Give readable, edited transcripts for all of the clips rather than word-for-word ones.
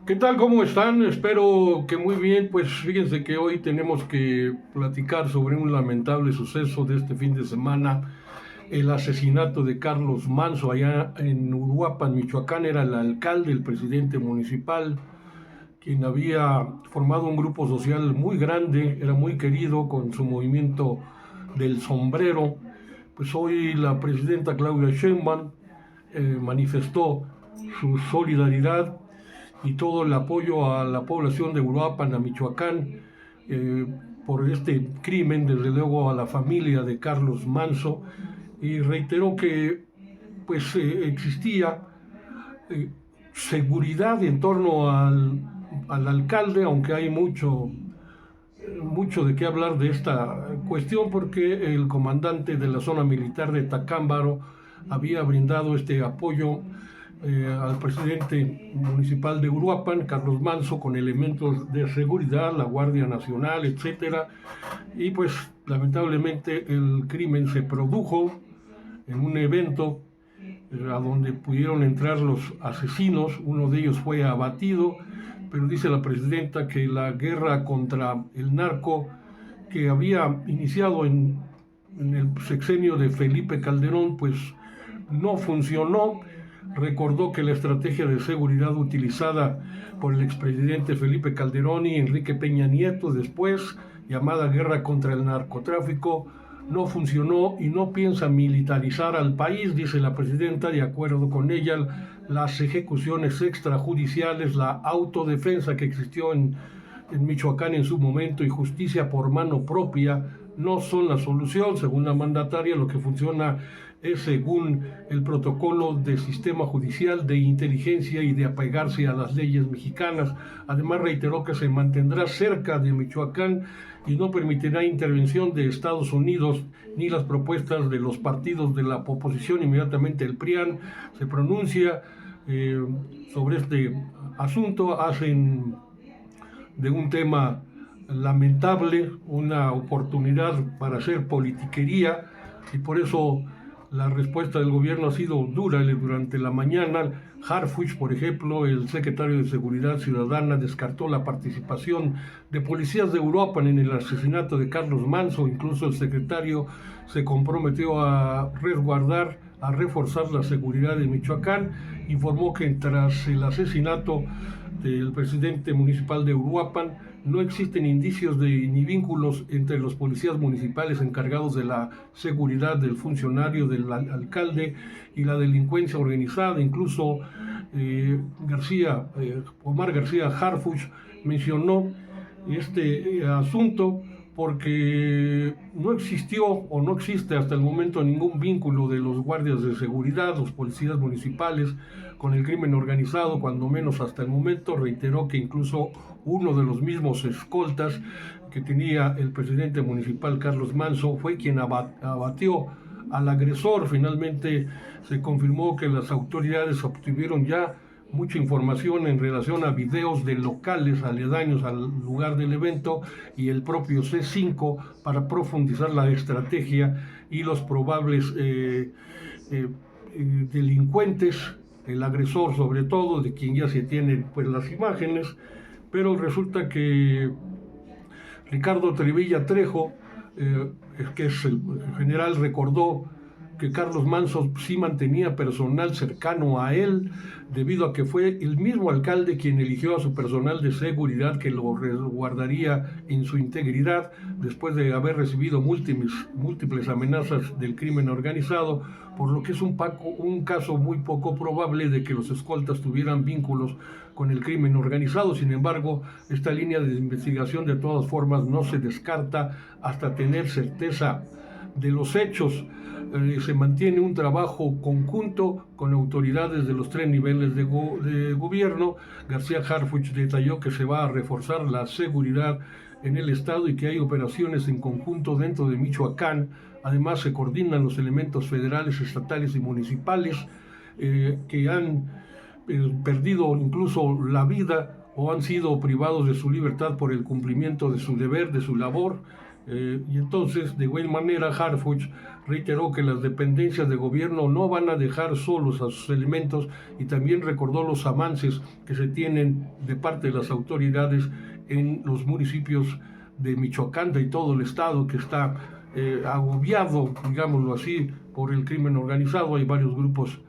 ¿Qué tal? ¿Cómo están? Espero que muy bien. Pues fíjense que hoy tenemos que platicar sobre un lamentable suceso de este fin de semana, el asesinato de Carlos Manso allá en Uruapan, Michoacán. Era el alcalde, el presidente municipal, quien había formado un grupo social muy grande, era muy querido con su movimiento del sombrero. Pues hoy la presidenta Claudia Sheinbaum manifestó su solidaridad y todo el apoyo a la población de Uruapan, a Michoacán, eh, por este crimen, desde luego a la familia de Carlos Manso, y reiteró que pues existía eh, seguridad en torno al alcalde, aunque hay mucho de qué hablar de esta cuestión, porque el comandante de la zona militar de Tacámbaro había brindado este apoyo al presidente municipal de Uruapan, Carlos Manso, con elementos de seguridad, la Guardia Nacional, etcétera. Y pues lamentablemente el crimen se produjo en un evento a donde pudieron entrar los asesinos. Uno de ellos fue abatido, pero dice la presidenta que la guerra contra el narco que había iniciado en el sexenio de Felipe Calderón, pues no funcionó. Recordó que la estrategia de seguridad utilizada por el expresidente Felipe Calderón y Enrique Peña Nieto después, llamada guerra contra el narcotráfico, no funcionó y no piensa militarizar al país, dice la presidenta. De acuerdo con ella, las ejecuciones extrajudiciales, la autodefensa que existió en Michoacán en su momento y justicia por mano propia no son la solución. Según la mandataria, lo que funciona es según el protocolo de sistema judicial, de inteligencia y de apegarse a las leyes mexicanas. Además, reiteró que se mantendrá cerca de Michoacán y no permitirá intervención de Estados Unidos ni las propuestas de los partidos de la oposición. Inmediatamente el PRIAN se pronuncia sobre este asunto, hacen de un tema lamentable una oportunidad para hacer politiquería, y por eso la respuesta del gobierno ha sido dura durante la mañana. Harfuch, por ejemplo, el secretario de Seguridad Ciudadana, descartó la participación de policías de Europa en el asesinato de Carlos Manso. Incluso el secretario se comprometió a resguardar, a reforzar la seguridad de Michoacán. Informó que tras el asesinato del presidente municipal de Uruapan no existen indicios ni vínculos entre los policías municipales encargados de la seguridad del funcionario, del alcalde y la delincuencia organizada. Incluso Omar García Harfuch mencionó este asunto porque no existió o no existe hasta el momento ningún vínculo de los guardias de seguridad, los policías municipales, con el crimen organizado, cuando menos hasta el momento. Reiteró que incluso uno de los mismos escoltas que tenía el presidente municipal, Carlos Manso, fue quien abatió al agresor. Finalmente se confirmó que las autoridades obtuvieron ya mucha información en relación a videos de locales aledaños al lugar del evento y el propio C5 para profundizar la estrategia y los probables delincuentes, el agresor sobre todo, de quien ya se tienen pues las imágenes. Pero resulta que Ricardo Trevilla Trejo, que es el general, recordó que Carlos Manso sí mantenía personal cercano a él, debido a que fue el mismo alcalde quien eligió a su personal de seguridad, que lo resguardaría en su integridad después de haber recibido múltiples amenazas del crimen organizado, por lo que es un caso muy poco probable de que los escoltas tuvieran vínculos con el crimen organizado. Sin embargo, esta línea de investigación de todas formas no se descarta hasta tener certeza de los hechos. Se mantiene un trabajo conjunto con autoridades de los tres niveles de gobierno. García Harfuch detalló que se va a reforzar la seguridad en el estado y que hay operaciones en conjunto dentro de Michoacán. Además, se coordinan los elementos federales, estatales y municipales que han perdido incluso la vida o han sido privados de su libertad por el cumplimiento de su deber, de su labor. Y entonces, de igual manera, Harfuch reiteró que las dependencias de gobierno no van a dejar solos a sus elementos y también recordó los avances que se tienen de parte de las autoridades en los municipios de Michoacán y todo el estado que está agobiado, digámoslo así, por el crimen organizado. Hay varios grupos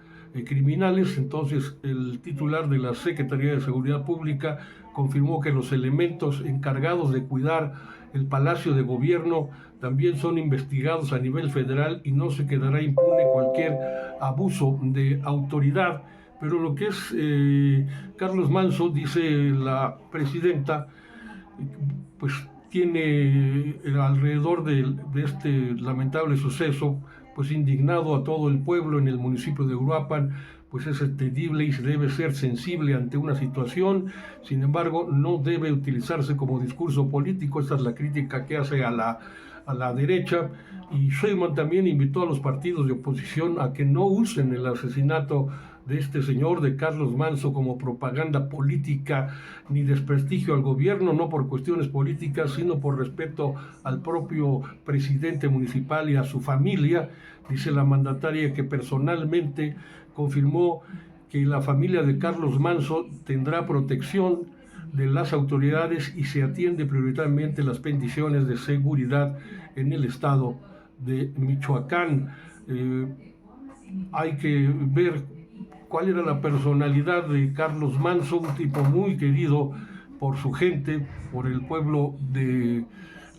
criminales. Entonces, el titular de la Secretaría de Seguridad Pública confirmó que los elementos encargados de cuidar el Palacio de Gobierno también son investigados a nivel federal y no se quedará impune cualquier abuso de autoridad. Pero lo que es Carlos Manso, dice la presidenta, pues tiene alrededor de este lamentable suceso, pues indignado a todo el pueblo en el municipio de Uruapan. Pues es entendible y se debe ser sensible ante una situación. Sin embargo, no debe utilizarse como discurso político. Esta es la crítica que hace a la derecha. Y Sheinbaum también invitó a los partidos de oposición a que no usen el asesinato de este señor, de Carlos Manso, como propaganda política ni desprestigio al gobierno, no por cuestiones políticas, sino por respeto al propio presidente municipal y a su familia. Dice la mandataria que personalmente confirmó que la familia de Carlos Manso tendrá protección de las autoridades y se atiende prioritariamente las peticiones de seguridad en el estado de Michoacán. Hay que ver cuál era la personalidad de Carlos Manso, un tipo muy querido por su gente, por el pueblo de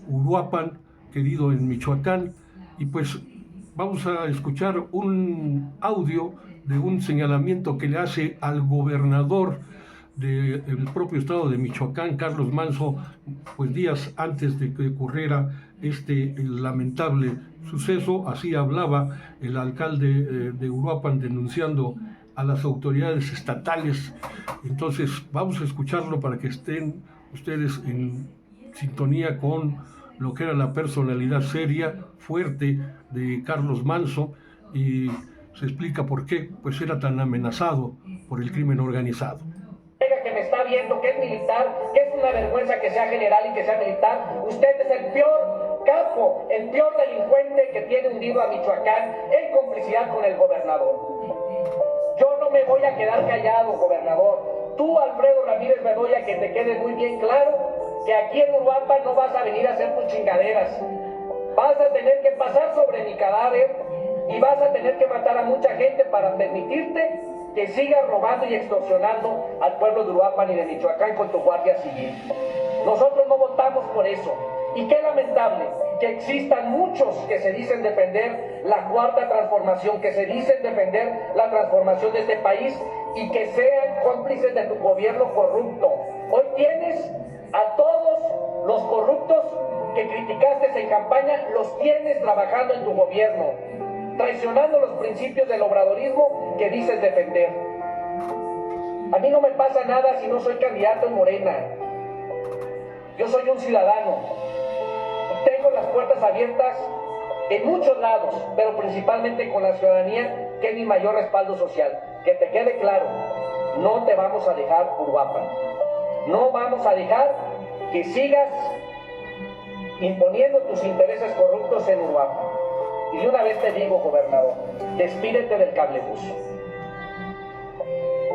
Uruapan, querido en Michoacán. Y pues vamos a escuchar un audio de un señalamiento que le hace al gobernador del propio estado de Michoacán, Carlos Manso, pues días antes de que ocurriera este lamentable suceso. Así hablaba el alcalde de Uruapan denunciando a las autoridades estatales. Entonces vamos a escucharlo para que estén ustedes en sintonía con lo que era la personalidad seria, fuerte de Carlos Manso, y se explica por qué pues era tan amenazado por el crimen organizado. Que me está viendo, que es militar, que es una vergüenza que sea general y que sea militar. Usted es el peor capo, el peor delincuente que tiene hundido a Michoacán en complicidad con el gobernador. Yo no me voy a quedar callado, gobernador. Tú, Alfredo Ramírez Bedoya, que te quede muy bien claro que aquí en Uruapan no vas a venir a hacer tus chingaderas. Vas a tener que pasar sobre mi cadáver y vas a tener que matar a mucha gente para permitirte que sigas robando y extorsionando al pueblo de Uruapan y de Michoacán con tu Guardia Civil. Nosotros no votamos por eso. Y qué lamentable que existan muchos que se dicen defender la cuarta transformación, que se dicen defender la transformación de este país y que sean cómplices de tu gobierno corrupto. Hoy tienes a todos los corruptos que criticaste en campaña, los tienes trabajando en tu gobierno, traicionando los principios del obradorismo que dices defender. A mí no me pasa nada si no soy candidato en Morena. Yo soy un ciudadano. Tengo las puertas abiertas en muchos lados, pero principalmente con la ciudadanía, que es mi mayor respaldo social. Que te quede claro, no te vamos a dejar, Uruapan. No vamos a dejar que sigas imponiendo tus intereses corruptos en Uruapan. Y de una vez te digo, gobernador, despídete del cablebús.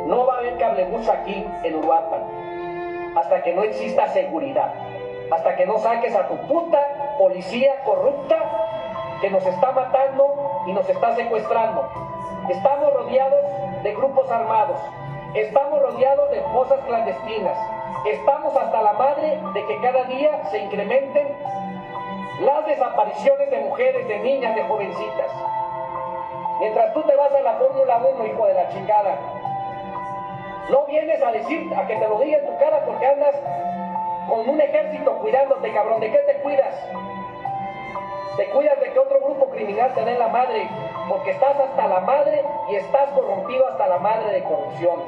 No va a haber cablebús aquí en Uruapan hasta que no exista seguridad, hasta que no saques a tu puta policía corrupta que nos está matando y nos está secuestrando. Estamos rodeados de grupos armados, estamos rodeados de fosas clandestinas, estamos hasta la madre de que cada día se incrementen las desapariciones de mujeres, de niñas, de jovencitas. Mientras tú te vas a la Fórmula 1, hijo de la chingada, no vienes a decir, a que te lo diga en tu cara porque andas con un ejército cuidándote, cabrón. ¿De qué te cuidas? Te cuidas de que otro grupo criminal te dé la madre, porque estás hasta la madre y estás corrompido hasta la madre de corrupción.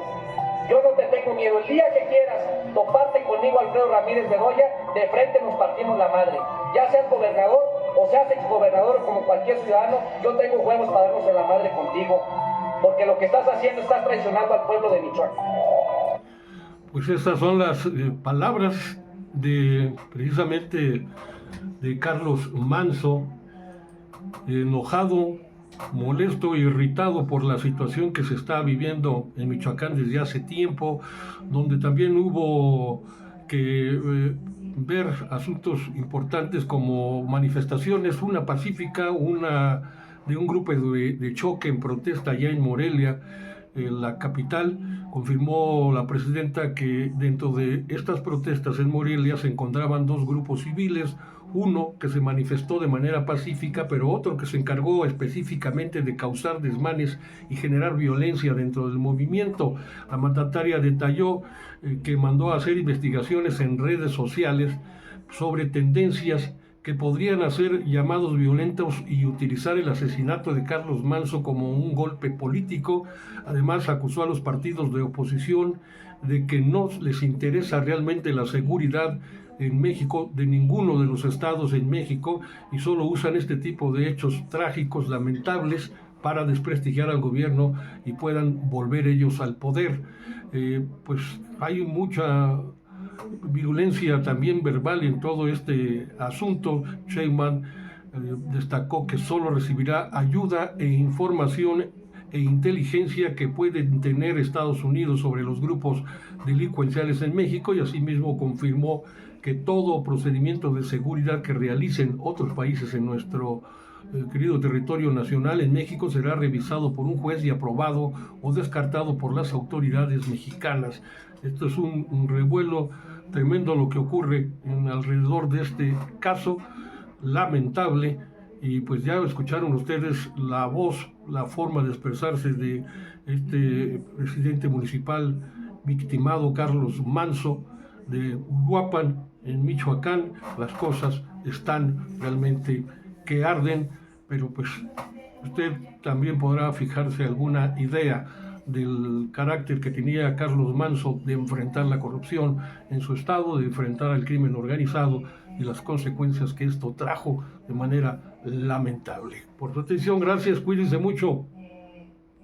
Yo no te tengo miedo. El día que quieras toparte conmigo, Alfredo Ramírez Bedoya, de frente nos partimos la madre. Ya seas gobernador o seas exgobernador o como cualquier ciudadano, yo tengo huevos para darnos en la madre contigo. Porque lo que estás haciendo, estás traicionando al pueblo de Michoacán. Pues estas son las palabras de precisamente de Carlos Manso, enojado, molesto e irritado por la situación que se está viviendo en Michoacán desde hace tiempo, donde también hubo que ver asuntos importantes como manifestaciones, una pacífica, una de un grupo de choque en protesta allá en Morelia, la capital. Confirmó la presidenta que dentro de estas protestas en Morelia se encontraban dos grupos civiles, uno que se manifestó de manera pacífica, pero otro que se encargó específicamente de causar desmanes y generar violencia dentro del movimiento. La mandataria detalló que mandó a hacer investigaciones en redes sociales sobre tendencias que podrían hacer llamados violentos y utilizar el asesinato de Carlos Manso como un golpe político. Además, acusó a los partidos de oposición de que no les interesa realmente la seguridad en México, de ninguno de los estados en México, y solo usan este tipo de hechos trágicos, lamentables, para desprestigiar al gobierno y puedan volver ellos al poder. Pues hay mucha violencia también verbal en todo este asunto. Sheinbaum destacó que solo recibirá ayuda e información e inteligencia que pueden tener Estados Unidos sobre los grupos delincuenciales en México, y asimismo confirmó que todo procedimiento de seguridad que realicen otros países en nuestro querido territorio nacional en México será revisado por un juez y aprobado o descartado por las autoridades mexicanas. Esto es un revuelo tremendo lo que ocurre alrededor de este caso lamentable, y pues ya escucharon ustedes la voz, la forma de expresarse de este presidente municipal victimado, Carlos Manso, de Uruapan, en Michoacán. Las cosas están realmente que arden, pero pues usted también podrá fijarse alguna idea del carácter que tenía Carlos Manso de enfrentar la corrupción en su estado, de enfrentar al crimen organizado y las consecuencias que esto trajo de manera lamentable. Por su atención, gracias, cuídense mucho.